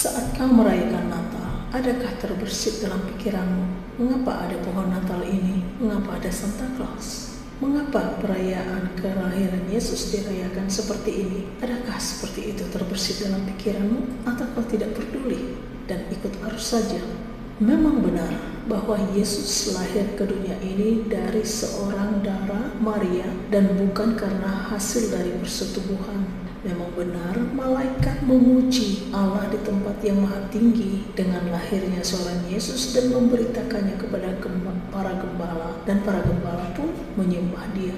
Saat kau merayakan Natal, adakah terbersit dalam pikiranmu, mengapa ada pohon Natal ini? Mengapa ada Santa Claus? Mengapa perayaan kelahiran Yesus dirayakan seperti ini? Adakah seperti itu terbersit dalam pikiranmu, atau kau tidak peduli dan ikut arus saja? Memang benar bahwa Yesus lahir ke dunia ini dari seorang darah Maria dan bukan karena hasil dari persetubuhan. Memang benar malaikat memuji Allah di tempat yang maha tinggi dengan lahirnya seorang Yesus dan memberitakannya kepada para gembala, dan para gembala pun menyembah dia.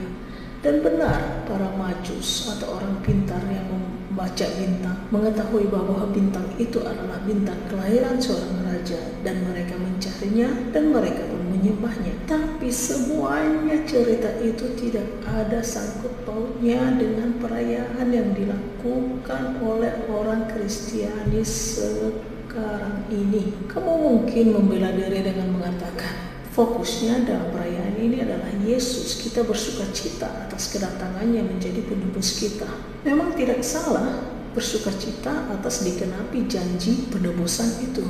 Dan benar para majus atau orang pintar yang membaca bintang mengetahui bahwa bintang itu adalah bintang kelahiran seorang raja, dan mereka mencarinya dan mereka pun menyembahnya. Tapi semuanya cerita itu tidak ada sangkut pautnya dengan perayaan yang dilakukan oleh orang Kristianis sekarang ini. Kamu mungkin membela diri dengan mengatakan, fokusnya dalam perayaan ini adalah Yesus. Kita bersuka cita atas kedatangannya menjadi penebus kita. Memang tidak salah bersuka cita atas dikenapi janji penebusan itu,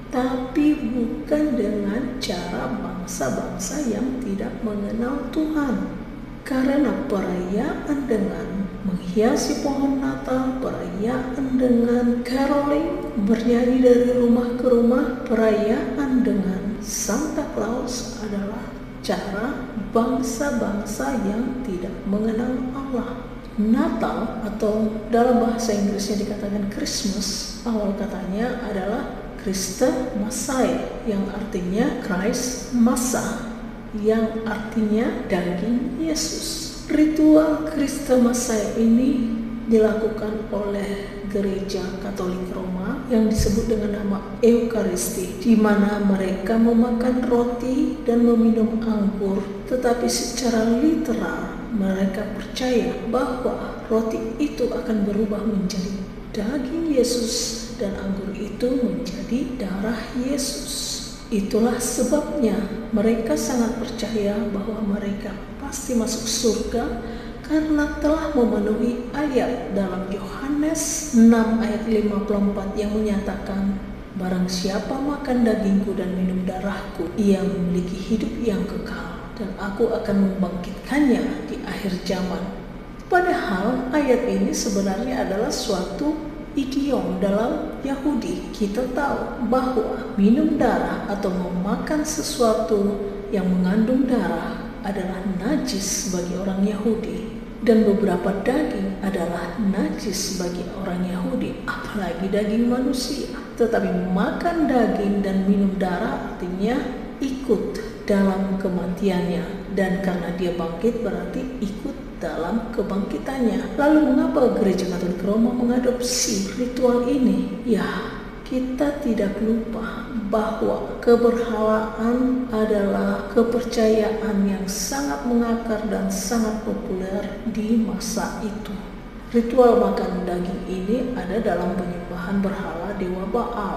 tapi bukan dengan cara bangsa-bangsa yang tidak mengenal Tuhan. Karena perayaan dengan menghiasi pohon Natal, perayaan dengan caroling, bernyanyi dari rumah ke rumah, perayaan dengan Santa Claus adalah cara bangsa-bangsa yang tidak mengenal Allah. Natal atau dalam bahasa Inggrisnya dikatakan Christmas, awal katanya adalah Christa Messiah, yang artinya Christ Masa, yang artinya daging Yesus. Ritual Christa Messiah ini dilakukan oleh Gereja Katolik Roma yang disebut dengan nama Eukaristi, di mana mereka memakan roti dan meminum anggur, tetapi secara literal mereka percaya bahwa roti itu akan berubah menjadi daging Yesus dan anggur itu menjadi darah Yesus. Itulah sebabnya mereka sangat percaya bahwa mereka pasti masuk surga karena telah memenuhi ayat dalam Yohanes 6 ayat 54 yang menyatakan, barang siapa makan dagingku dan minum darahku, ia memiliki hidup yang kekal, dan aku akan membangkitkannya di akhir zaman. Padahal ayat ini sebenarnya adalah suatu idiom dalam Yahudi. Kita tahu bahwa minum darah atau memakan sesuatu yang mengandung darah adalah najis bagi orang Yahudi, dan beberapa daging adalah najis bagi orang Yahudi, apalagi daging manusia. Tetapi makan daging dan minum darah artinya ikut dalam kematiannya, dan karena dia bangkit berarti ikut dalam kebangkitannya. Lalu mengapa Gereja Katolik Roma mengadopsi ritual ini? Ya, kita tidak lupa bahwa keberhalaan adalah kepercayaan yang sangat mengakar dan sangat populer di masa itu. Ritual makan daging ini ada dalam penyembahan berhala dewa Baal,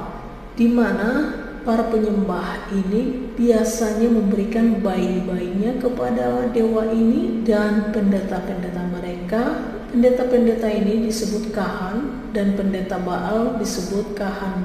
di mana para penyembah ini biasanya memberikan bayi-bayinya kepada dewa ini dan pendeta-pendeta mereka. Pendeta-pendeta ini disebut kahan, dan pendeta Baal disebut kahan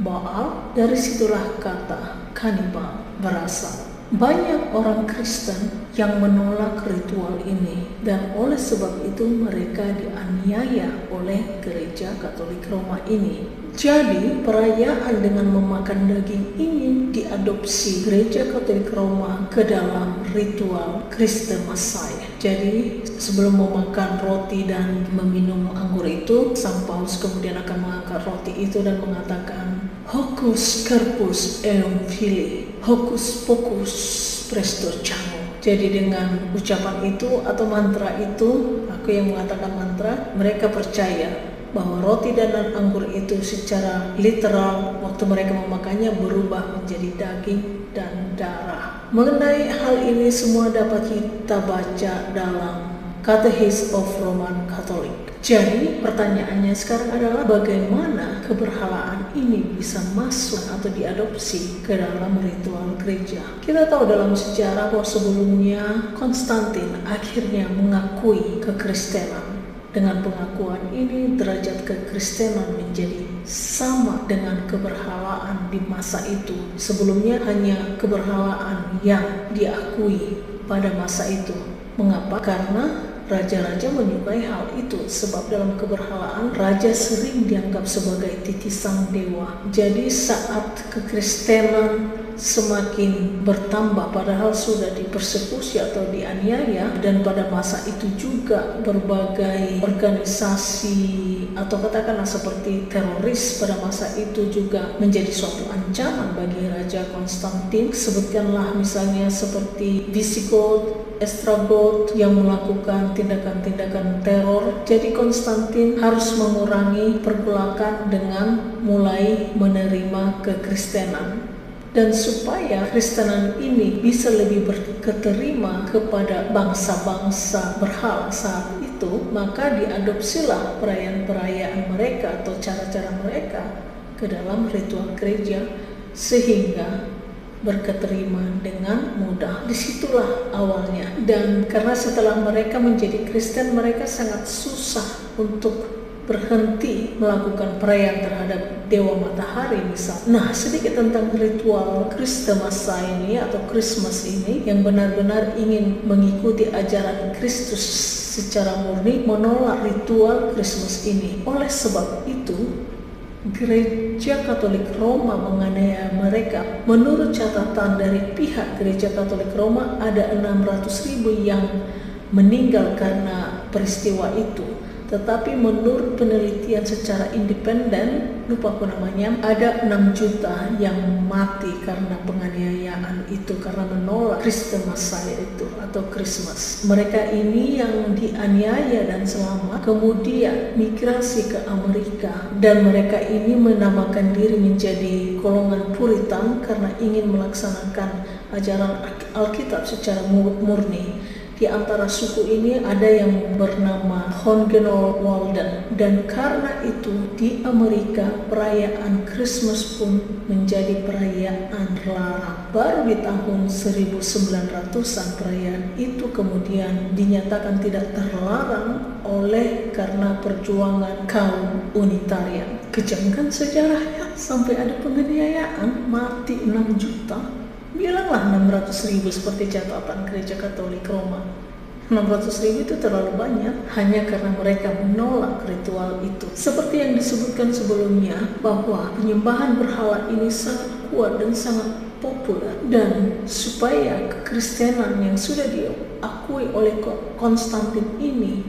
Baal. Dari situlah kata kanibal berasal. Banyak orang Kristen yang menolak ritual ini, dan oleh sebab itu mereka dianiaya oleh Gereja Katolik Roma ini. Jadi perayaan dengan memakan daging ini diadopsi Gereja Katolik Roma ke dalam ritual Christa Messiah. Jadi sebelum memakan roti dan meminum anggur itu, Sang Paus kemudian akan mengangkat roti itu dan mengatakan, Hocus Corpus Eum Filii, Hocus Pocus Presto Chango. Jadi dengan ucapan itu atau mantra itu, aku yang mengatakan mantra, mereka percaya bahwa roti dan anggur itu secara literal waktu mereka memakannya berubah menjadi daging dan darah. Mengenai hal ini semua dapat kita baca dalam Catechism of Roman Catholic. Jadi pertanyaannya sekarang adalah bagaimana keberhalaan ini bisa masuk atau diadopsi ke dalam ritual gereja. Kita tahu dalam sejarah bahwa sebelumnya Konstantin akhirnya mengakui kekristenan. Dengan pengakuan ini, derajat kekristenan menjadi sama dengan keberhalaan di masa itu. Sebelumnya hanya keberhalaan yang diakui pada masa itu. Mengapa? Karena raja-raja menyukai hal itu, sebab dalam keberhalaan raja sering dianggap sebagai titisan dewa. Jadi saat kekristenan semakin bertambah padahal sudah dipersekusi atau dianiaya, dan pada masa itu juga berbagai organisasi atau katakanlah seperti teroris pada masa itu juga menjadi suatu ancaman bagi Raja Konstantin. Sebutkanlah misalnya seperti Visigoth, Ostrogoth yang melakukan tindakan-tindakan teror. Jadi Konstantin harus mengurangi pergolakan dengan mulai menerima kekristenan. Dan supaya Kristenan ini bisa lebih berketerima kepada bangsa-bangsa berhala saat itu, maka diadopsilah perayaan-perayaan mereka atau cara-cara mereka ke dalam ritual gereja sehingga berketerima dengan mudah. Disitulah awalnya. Dan karena setelah mereka menjadi Kristen, mereka sangat susah untuk berhenti melakukan perayaan terhadap dewa matahari misal. Nah, sedikit tentang ritual Christmas ini atau Christmas ini yang benar-benar ingin mengikuti ajaran Kristus secara murni, menolak ritual Christmas ini. Oleh sebab itu, Gereja Katolik Roma menganiaya mereka. Menurut catatan dari pihak Gereja Katolik Roma, ada 600.000 yang meninggal karena peristiwa itu. Tetapi menurut penelitian secara independen, lupa aku namanya, ada 6 juta yang mati karena penganiayaan itu, karena menolak Christmas itu atau Christmas. Mereka ini yang dianiaya dan selamat, kemudian migrasi ke Amerika, dan mereka ini menamakan diri menjadi golongan Puritan karena ingin melaksanakan ajaran Alkitab secara murni. Di antara suku ini ada yang bernama Hohenzollern, dan karena itu di Amerika perayaan Christmas pun menjadi perayaan larang. Baru di tahun 1900-an perayaan itu kemudian dinyatakan tidak terlarang oleh karena perjuangan kaum Unitarian. Kejam kan sejarahnya, sampai ada penganiayaan, mati 6 juta. Bilanglah 600.000 seperti catatan Gereja Katolik Roma. 600.000 itu terlalu banyak hanya karena mereka menolak ritual itu. Seperti yang disebutkan sebelumnya bahwa penyembahan berhala ini sangat kuat dan sangat populer, dan supaya kekristenan yang sudah diakui oleh Konstantin ini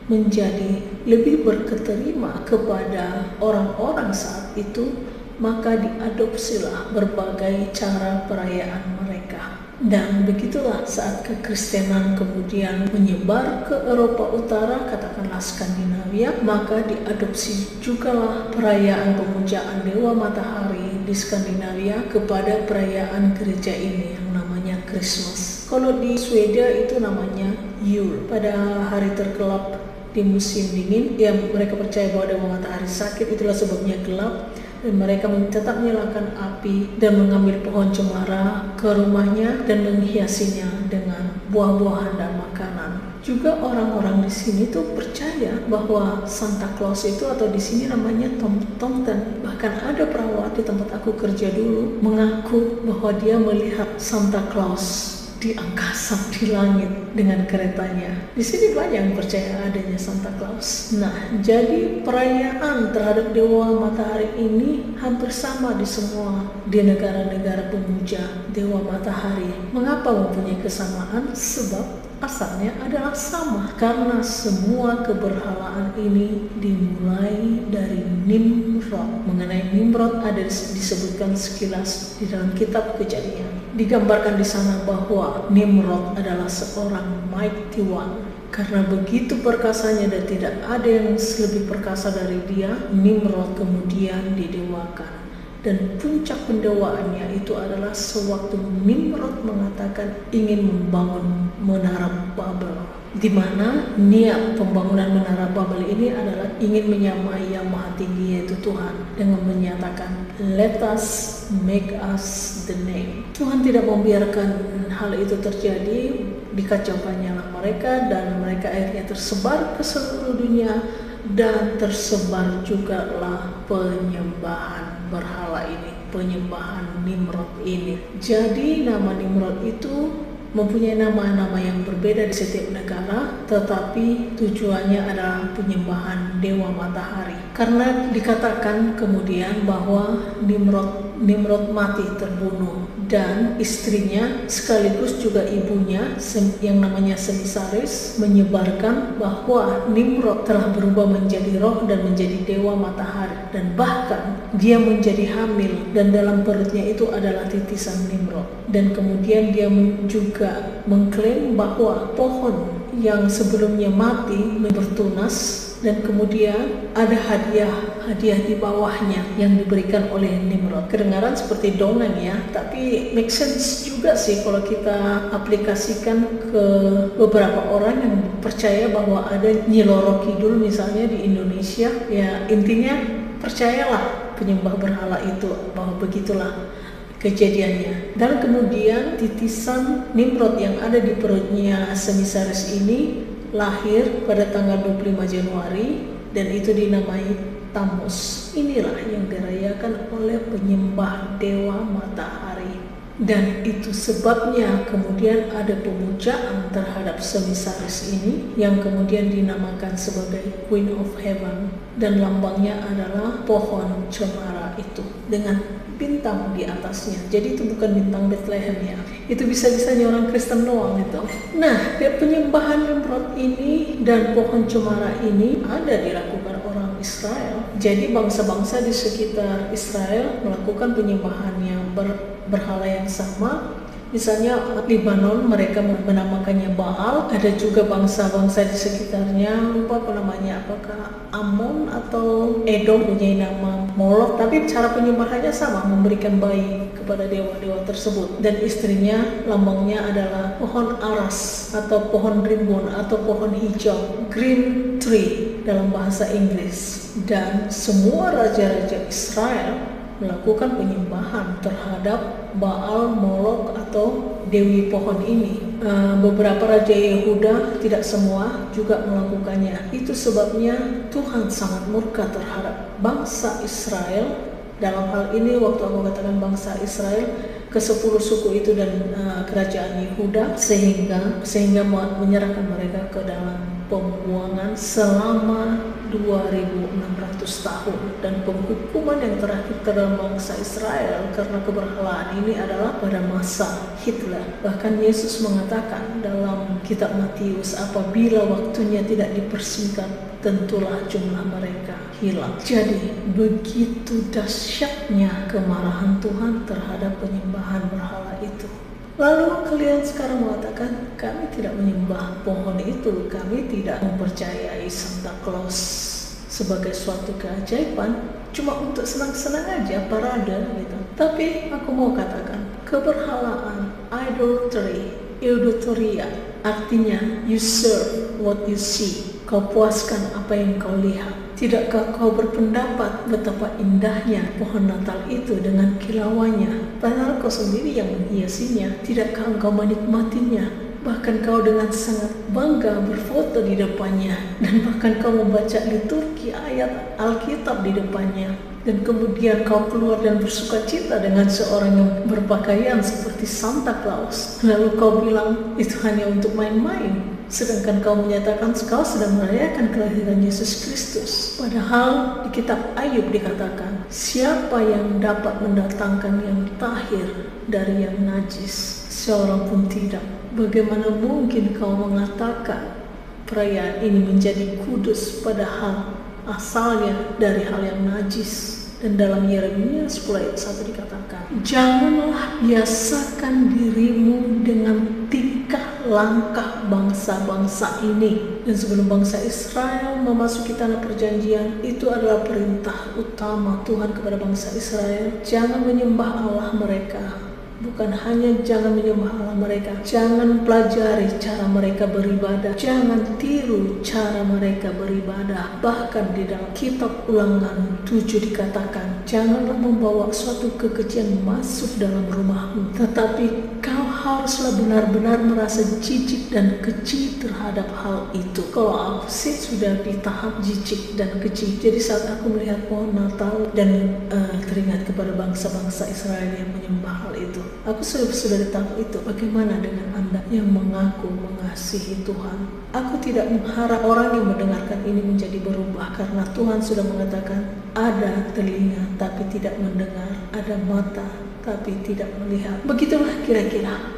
menjadi lebih berketerima kepada orang-orang saat itu, maka diadopsilah berbagai cara perayaan mereka. Dan begitulah saat kekristenan kemudian menyebar ke Eropa Utara, katakanlah Skandinavia, maka diadopsi jugalah perayaan pemujaan dewa matahari di Skandinavia kepada perayaan gereja ini yang namanya Christmas. Kalau di Swedia itu namanya Yule. Pada hari tergelap di musim dingin, ya mereka percaya bahwa dewa matahari sakit, itulah sebabnya gelap. Dan mereka tetap menyalakan api dan mengambil pohon cemara ke rumahnya dan menghiasinya dengan buah-buahan dan makanan. Juga orang-orang di sini tuh percaya bahwa Santa Claus itu, atau di sini namanya Tomten. Bahkan ada perawat di tempat aku kerja dulu mengaku bahwa dia melihat Santa Claus di angkasa, di langit dengan keretanya. Di sini banyak yang percaya adanya Santa Claus. Nah, jadi perayaan terhadap dewa matahari ini hampir sama di semua di negara-negara pemuja dewa matahari. Mengapa mempunyai kesamaan? Sebab asalnya adalah sama, karena semua keberhalaan ini dimulai dari Nimrod. Mengenai Nimrod ada disebutkan sekilas di dalam kitab Kejadian. Digambarkan di sana bahwa Nimrod adalah seorang mighty one. Karena begitu perkasanya dan tidak ada yang lebih perkasa dari dia, Nimrod kemudian didewakan. Dan puncak pendewaannya itu adalah sewaktu Nimrod mengatakan ingin membangun Menara Babel, di mana niat pembangunan Menara Babel ini adalah ingin menyamai yang maha tinggi, yaitu Tuhan, dengan menyatakan let us make us the name. Tuhan tidak membiarkan hal itu terjadi. dikacaukannya mereka, dan mereka akhirnya tersebar ke seluruh dunia, dan tersebar juga lah penyembahan berhala ini, penyembahan Nimrod ini. Jadi nama Nimrod itu mempunyai nama-nama yang berbeda di setiap negara, tetapi tujuannya adalah penyembahan dewa matahari. Karena dikatakan kemudian bahwa Nimrod mati terbunuh, dan istrinya sekaligus juga ibunya yang namanya Semisaris menyebarkan bahwa Nimrod telah berubah menjadi roh dan menjadi dewa matahari, dan bahkan dia menjadi hamil dan dalam perutnya itu adalah titisan Nimrod. Dan kemudian dia juga mengklaim bahwa pohon yang sebelumnya mati bertunas, dan kemudian ada hadiah di bawahnya yang diberikan oleh Nimrod. Kedengaran seperti dongeng ya, tapi make sense juga sih kalau kita aplikasikan ke beberapa orang yang percaya bahwa ada Nyi Roro Kidul misalnya di Indonesia. Ya intinya percayalah penyembah berhala itu, bahwa begitulah kejadiannya. Dan kemudian titisan Nimrod yang ada di perutnya Semisaris ini lahir pada tanggal 25 Januari dan itu dinamai Tammuz. Inilah yang dirayakan oleh penyembah dewa matahari. Dan itu sebabnya kemudian ada pemujaan terhadap Semisaris ini yang kemudian dinamakan sebagai Queen of Heaven, dan lambangnya adalah pohon cemara itu dengan bintang di atasnya. Jadi itu bukan bintang Bethlehem ya, itu bisa-bisanya orang Kristen doang itu. Nah, penyembahan Nimrod ini dan pohon cemara ini ada dilakukan orang Israel. Jadi bangsa-bangsa di sekitar Israel melakukan penyembahan yang berhala yang sama. Misalnya Lebanon mereka menamakannya Baal. Ada juga bangsa-bangsa di sekitarnya, lupa apa namanya, apakah Amon atau Edom, punya nama Molok, tapi cara penyembahannya sama, memberikan bayi kepada dewa-dewa tersebut. Dan istrinya lambangnya adalah pohon aras atau pohon rimbun atau pohon hijau, green tree dalam bahasa Inggris. Dan semua raja-raja Israel melakukan penyembahan terhadap Baal, Molok atau dewi pohon ini. Beberapa raja Yehuda, tidak semua, juga melakukannya. Itu sebabnya Tuhan sangat murka terhadap bangsa Israel. Dalam hal ini waktu aku katakan bangsa Israel, ke-10 suku itu dan kerajaan Yehuda, sehingga menyerahkan mereka ke dalam pembuangan selama 2600 tahun. Dan penghukuman yang terakhir terhadap bangsa Israel karena keberhalaan ini adalah pada masa Hitler. Bahkan Yesus mengatakan dalam kitab Matius, apabila waktunya tidak dipersingkat, tentulah jumlah mereka hilang. Jadi begitu dahsyatnya kemarahan Tuhan terhadap penyembahan berhala itu. Lalu kalian sekarang mengatakan, kami tidak menyembah pohon itu, kami tidak mempercayai Santa Claus sebagai suatu keajaiban, cuma untuk senang-senang aja, parade gitu. Tapi aku mau katakan, keberhalaan, idolatry, eudoteria, artinya you serve what you see. Kau puaskan apa yang kau lihat. Tidakkah kau berpendapat betapa indahnya pohon Natal itu dengan kilauannya? Padahal kau sendiri yang menghiasinya. Tidakkah engkau menikmatinya? Bahkan kau dengan sangat bangga berfoto di depannya. Dan bahkan kau membaca liturgi ayat Alkitab di depannya. Dan kemudian kau keluar dan bersuka cita dengan seorang yang berpakaian seperti Santa Claus. Lalu kau bilang itu hanya untuk main-main. Sedangkan kau menyatakan kau sedang merayakan kelahiran Yesus Kristus. Padahal di kitab Ayub dikatakan, siapa yang dapat mendatangkan yang tahir dari yang najis? Seorang pun tidak. Bagaimana mungkin kau mengatakan perayaan ini menjadi kudus padahal asalnya dari hal yang najis? Dan dalam Yeremia 10 ayat 1 dikatakan, janganlah biasakan dirimu dengan tingkah langkah bangsa-bangsa ini. Dan sebelum bangsa Israel memasuki tanah perjanjian, itu adalah perintah utama Tuhan kepada bangsa Israel, jangan menyembah Allah mereka. Bukan hanya jangan menyembah Allah mereka, jangan pelajari cara mereka beribadah, jangan tiru cara mereka beribadah. Bahkan di dalam kitab Ulangan 7 dikatakan, janganlah membawa suatu kekejian masuk dalam rumahmu, tetapi kau haruslah benar-benar merasa jijik dan keji terhadap hal itu. Kalau aku sih sudah di tahap jijik dan keji. Jadi saat aku melihat pohon Natal dan teringat kepada bangsa-bangsa Israel yang menyembah hal itu, aku sudah di tahap itu. Bagaimana dengan Anda yang mengaku mengasihi Tuhan? Aku tidak mengharap orang yang mendengarkan ini menjadi berubah, karena Tuhan sudah mengatakan ada telinga tapi tidak mendengar, ada mata tapi tidak melihat. Begitulah kira-kira.